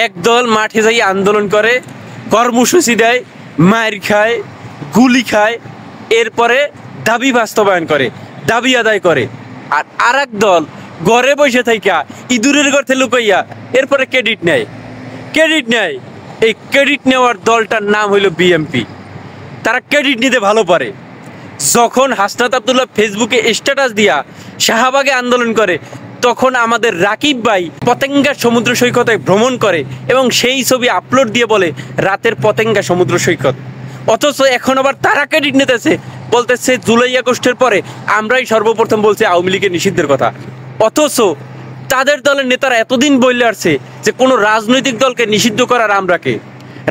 একদল মাঠে যাই আন্দোলন করে, কর্মসূচি দেয়, মায়ের খায়, গুলি খায়, এরপরে দাবি বাস্তবায়ন করে, দাবি আদায় করে। আর আরেক দল ঘরে বসে থাইকা ইঁদুরের গর্তে লুকাইয়া এরপরে ক্রেডিট নেয়। এই ক্রেডিট নেওয়ার দলটার নাম হইল বিএমপি। তারা ক্রেডিট নিতে ভালো পারে। যখন হাসনাত আব্দুল্লাহ ফেসবুকে স্ট্যাটাস দিয়া শাহবাগে আন্দোলন করে, তখন আমাদের রাকিব ভাই পতেঙ্গা সমুদ্র সৈকতে ভ্রমণ করে এবং সেই ছবি আপলোড দিয়ে বলে রাতের পতেঙ্গা সমুদ্র সৈকত। অথচ এখন আবার তারা ক্রেডিট নিতেছে, বলতেছে জুলাই আগস্টের পরে আমরাই সর্বপ্রথম বলছি আওয়ামী লীগের নিষিদ্ধের কথা। অথচ তাদের দলের নেতারা এতদিন বললে আসছে যে কোনো রাজনৈতিক দলকে নিষিদ্ধ করার আমরা কে?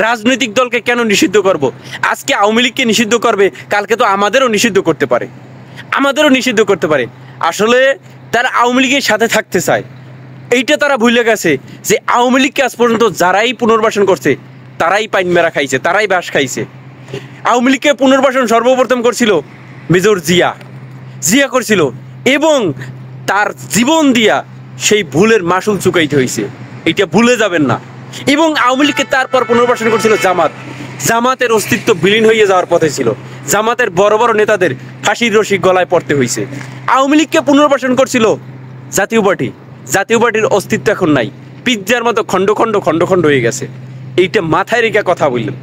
রাজনৈতিক দলকে কেন নিষিদ্ধ করব? আজকে আওয়ামী লীগকে নিষিদ্ধ করবে, কালকে তো আমাদেরও নিষিদ্ধ করতে পারে। আসলে তারা আওয়ামী লীগের সাথে থাকতে চায়। এইটা তারা ভুলে গেছে যে আওয়ামী লীগকে আজ পর্যন্ত যারাই পুনর্বাসন করছে তারাই পাইন মেরা খাইছে, তারাই বাস খাইছে। আওয়ামী লীগকে পুনর্বাসন সর্বপ্রথম করছিল মেজর জিয়া করছিল, এবং তার জীবন দিয়া সেই ভুলের মাসুল চুকাইতে হয়েছে, এটা ভুলে যাবেন না। এবং আওয়ামী লীগকে তারপর পুনর্বাসন করছিল জামাতের অস্তিত্ব বিলীন হয়ে যাওয়ার পথে ছিল। জামাতের বড় বড় নেতাদের ফাঁসির রশি গলায় পড়তে হয়েছে। আওয়ামী লীগকে পুনর্বাসন করছিল জাতীয় পার্টির অস্তিত্ব এখন নাই, পিজ্জার মতো খণ্ড খণ্ড হয়ে গেছে। এইটা মাথায় রেখে কথা বললাম।